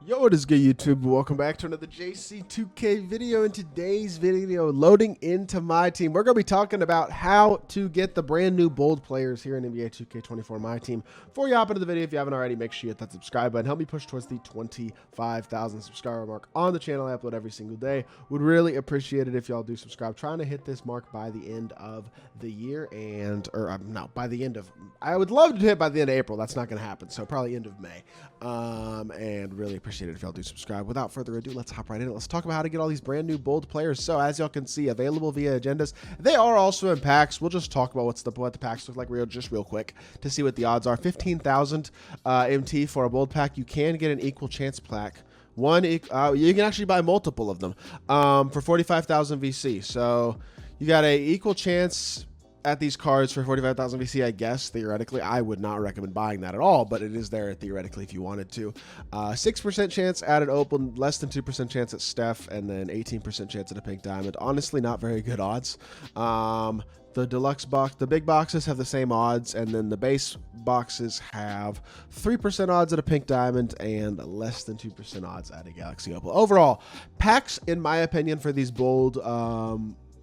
Yo, what is good, YouTube? Welcome back to another JC2K video. In today's video, loading into MyTEAM, we're going to be talking about how to get the brand new bold players here in NBA 2K24 MyTEAM. Before you hop into the video, if you haven't already, make sure you hit that subscribe button. Help me push towards the 25,000 subscriber mark on the channel. I upload every single day. Would really appreciate it if y'all do subscribe. Trying to hit this mark by the end of the year by the end of, I would love to hit by the end of April. That's not going to happen. So probably end of May. And really appreciate it if y'all do subscribe. Without further ado, let's hop right in. Let's talk about how to get all these brand new bold players. So as y'all can see, available via agendas. They are also in packs. We'll just talk about what the packs look like real quick to see what the odds are. 15,000 MT for a bold pack. You can get an equal chance pack. You can actually buy multiple of them for 45,000 VC. So you got a equal chance at these cards for 45,000 VC, I guess, theoretically. I would not recommend buying that at all, but it is there theoretically if you wanted to. 6% chance at an open, less than 2% chance at STEPH, and then 18% chance at a pink diamond. Honestly, not very good odds. The deluxe box, the big boxes have the same odds, and then the base boxes have 3% odds at a pink diamond and less than 2% odds at a galaxy opal. Overall, packs, in my opinion, for these bold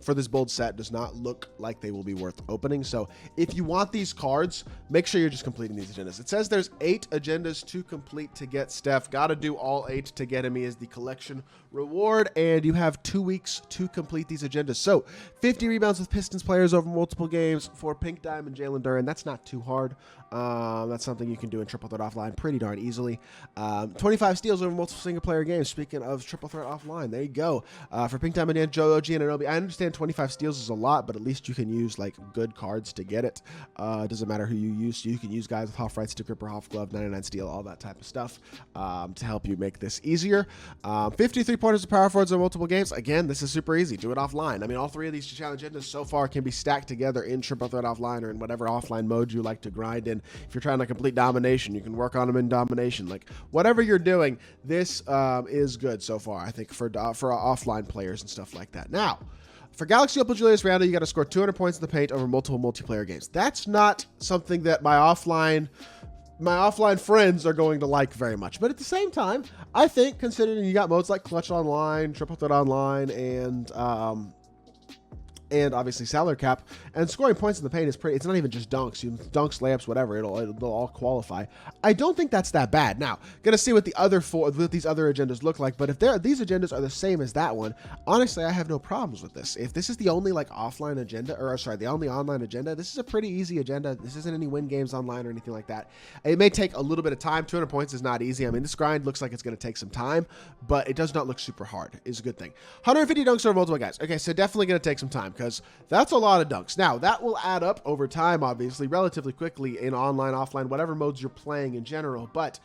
for this bold set does not look like they will be worth opening. So if you want these cards, make sure you're just completing these agendas. It says there's 8 agendas to complete to get STEPH. Got to do all 8 to get him. He is the collection reward, and you have 2 weeks to complete these agendas. So 50 rebounds with Pistons players over multiple games for pink diamond Jalen Duren. That's not too hard. That's something you can do in triple threat offline pretty darn easily. 25 steals over multiple single player games. Speaking of triple threat offline, there you go. For pink diamond and Joe OG and Anobi, I understand 25 steals is a lot, but at least you can use like good cards to get it. It doesn't matter who you use. You can use guys with half right stick gripper, half glove, 99 steal, all that type of stuff to help you make this easier. 53 pointers of power forwards in multiple games. Again, this is super easy. Do it offline. I mean, all 3 of these challenge agendas so far can be stacked together in triple threat offline or in whatever offline mode you like to grind in. If you're trying to complete domination, you can work on them in domination. Like whatever you're doing, this is good so far, I think, for offline players and stuff like that. Now, for Galaxy Opal Julius Randle, you got to score 200 points in the paint over multiple multiplayer games. That's not something that my offline friends are going to like very much. But at the same time, I think considering you got modes like Clutch Online, Triple Threat Online, and obviously salary cap, and scoring points in the paint is pretty. It's not even just dunks, dunks, layups, whatever. It'll all qualify. I don't think that's that bad. Now, gonna see what these other agendas look like. But if these agendas are the same as that one, honestly, I have no problems with this. If this is the only like offline agenda, or sorry, the only online agenda, this is a pretty easy agenda. This isn't any win games online or anything like that. It may take a little bit of time. 200 points is not easy. I mean, this grind looks like it's gonna take some time, but it does not look super hard. Is a good thing. 150 dunks over multiple guys. Okay, so definitely gonna take some time, because that's a lot of dunks. Now, that will add up over time, obviously, relatively quickly in online, offline, whatever modes you're playing in general. But,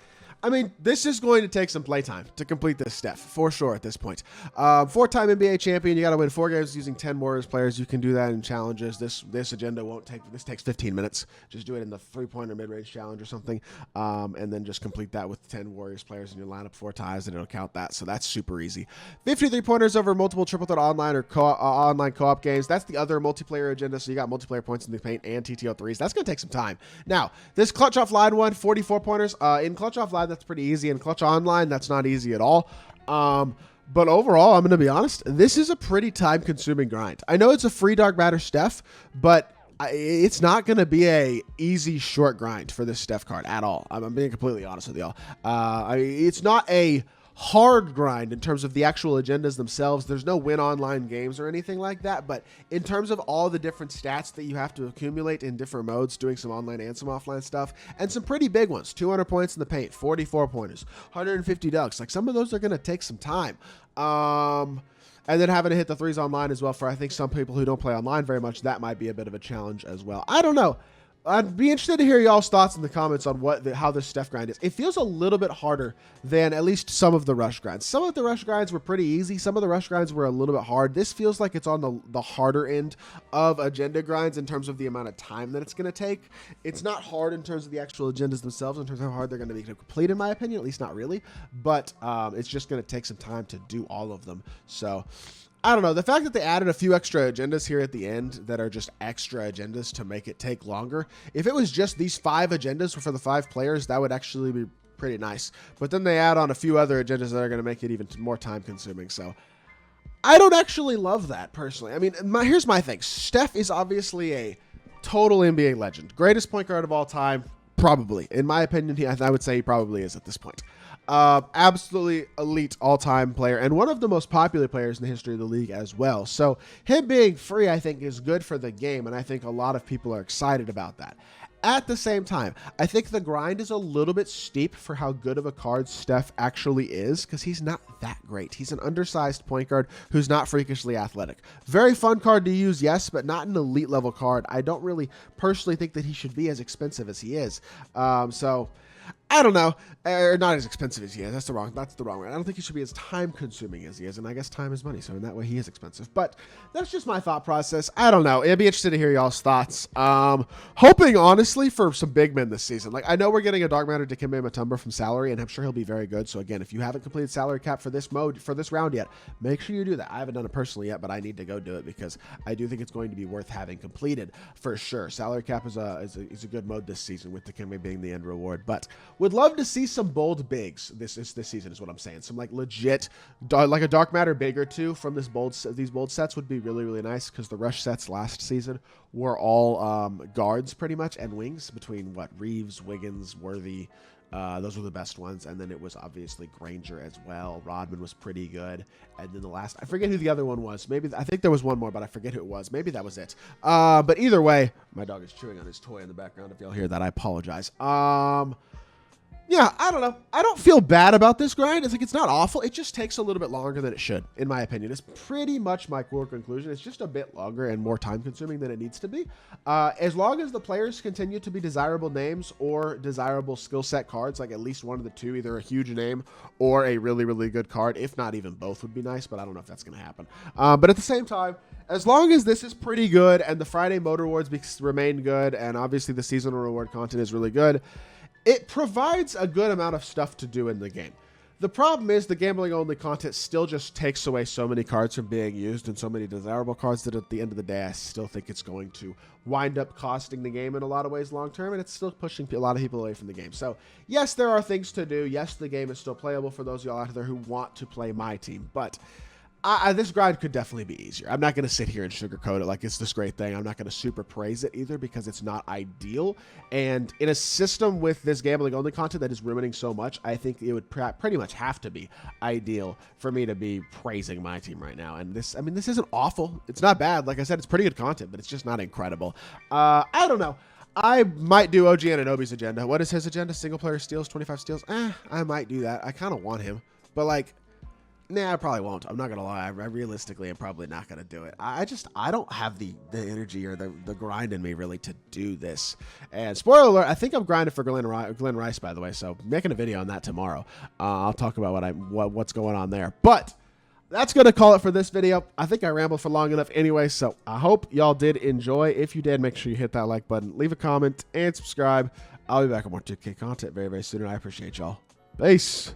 I mean, this is going to take some playtime to complete this STEPH, for sure, at this point. 4-time NBA champion. You got to win 4 games using 10 Warriors players. You can do that in challenges. This agenda won't take, this takes 15 minutes. Just do it in the 3-pointer mid-range challenge or something, and then just complete that with 10 Warriors players in your lineup, 4 ties, and it'll count that. So that's super easy. 53 pointers over multiple triple threat online or online co-op games. That's the other multiplayer agenda. So you got multiplayer points in the paint and TTO 3s. That's going to take some time. Now, this Clutch Offline one, 44 pointers. In Clutch Offline, that's pretty easy. In Clutch Online, that's not easy at all. But overall, I'm going to be honest, this is a pretty time-consuming grind. I know it's a free Dark Matter STEPH, but it's not going to be a easy short grind for this STEPH card at all. I'm being completely honest with y'all. It's not a hard grind in terms of the actual agendas themselves. There's no win online games or anything like that, but in terms of all the different stats that you have to accumulate in different modes, doing some online and some offline stuff, and some pretty big ones, 200 points in the paint, 44 pointers, 150 dunks, like some of those are going to take some time. And then having to hit the 3s online as well, for I think some people who don't play online very much, that might be a bit of a challenge as well. I don't know. I'd be interested to hear y'all's thoughts in the comments on how this STEPH grind is. It feels a little bit harder than at least some of the rush grinds. Some of the rush grinds were pretty easy. Some of the rush grinds were a little bit hard. This feels like it's on the harder end of agenda grinds in terms of the amount of time that it's going to take. It's not hard in terms of the actual agendas themselves, in terms of how hard they're going to be to complete, in my opinion, at least not really. But it's just going to take some time to do all of them. So I don't know. The fact that they added a few extra agendas here at the end that are just extra agendas to make it take longer. If it was just these 5 agendas for the 5 players, that would actually be pretty nice. But then they add on a few other agendas that are going to make it even more time consuming. So I don't actually love that personally. I mean, here's my thing. Steph is obviously a total NBA legend. Greatest point guard of all time, probably. In my opinion, I would say he probably is at this point. Absolutely elite all-time player and one of the most popular players in the history of the league as well. So him being free, I think, is good for the game, and I think a lot of people are excited about that. At the same time, I think the grind is a little bit steep for how good of a card Steph actually is, because he's not that great. He's an undersized point guard who's not freakishly athletic. Very fun card to use, yes, but not an elite level card. I don't really personally think that he should be as expensive as he is. So I don't know, or not as expensive as he is. That's the wrong way. I don't think he should be as time consuming as he is, and I guess time is money, so in that way he is expensive. But that's just my thought process. I don't know. It'd be interesting to hear y'all's thoughts. Hoping honestly for some big men this season. Like, I know we're getting a Dark Matter Dikembe Mutombo from salary, and I'm sure he'll be very good. So again, if you haven't completed salary cap for this round yet, make sure you do that. I haven't done it personally yet, but I need to go do it because I do think it's going to be worth having completed for sure. Salary cap is a good mode this season, with Dikembe being the end reward. But would love to see some bold bigs this season is what I'm saying. Some like legit, like a Dark Matter big or two from these bold sets would be really, really nice, because the rush sets last season were all guards pretty much and wings between Reeves, Wiggins, Worthy. Those were the best ones. And then it was obviously Granger as well. Rodman was pretty good. And then the last, I forget who the other one was. I think there was one more, but I forget who it was. Maybe that was it. But either way, my dog is chewing on his toy in the background. If y'all hear that, I apologize. Yeah, I don't know. I don't feel bad about this grind. It's not awful. It just takes a little bit longer than it should, in my opinion. It's pretty much my core conclusion. It's just a bit longer and more time consuming than it needs to be. As long as the players continue to be desirable names or desirable skill set cards, like at least one of the two, either a huge name or a really, really good card, if not even both would be nice, but I don't know if that's going to happen. But at the same time, as long as this is pretty good and the Friday Mode Rewards remain good, and obviously the seasonal reward content is really good, it provides a good amount of stuff to do in the game. The problem is the gambling-only content still just takes away so many cards from being used and so many desirable cards that at the end of the day, I still think it's going to wind up costing the game in a lot of ways long-term, and it's still pushing a lot of people away from the game. So, yes, there are things to do. Yes, the game is still playable for those of y'all out there who want to play my team, but this grind could definitely be easier. I'm not going to sit here and sugarcoat it like it's this great thing. I'm not going to super praise it either, because it's not ideal. And in a system with this gambling-only content that is ruining so much, I think it would pretty much have to be ideal for me to be praising my team right now. And this isn't awful. It's not bad. Like I said, it's pretty good content, but it's just not incredible. I don't know. I might do OG Anunoby's agenda. What is his agenda? Single player steals, 25 steals? I might do that. I kind of want him. But like, nah, I probably won't. I'm not going to lie. I realistically am probably not going to do it. I don't have the energy or the grind in me really to do this. And spoiler alert, I think I'm grinding for Glenn Rice, by the way. So making a video on that tomorrow. I'll talk about what's going on there. But that's going to call it for this video. I think I rambled for long enough anyway. So I hope y'all did enjoy. If you did, make sure you hit that like button, leave a comment, and subscribe. I'll be back with more 2K content very, very soon. And I appreciate y'all. Peace.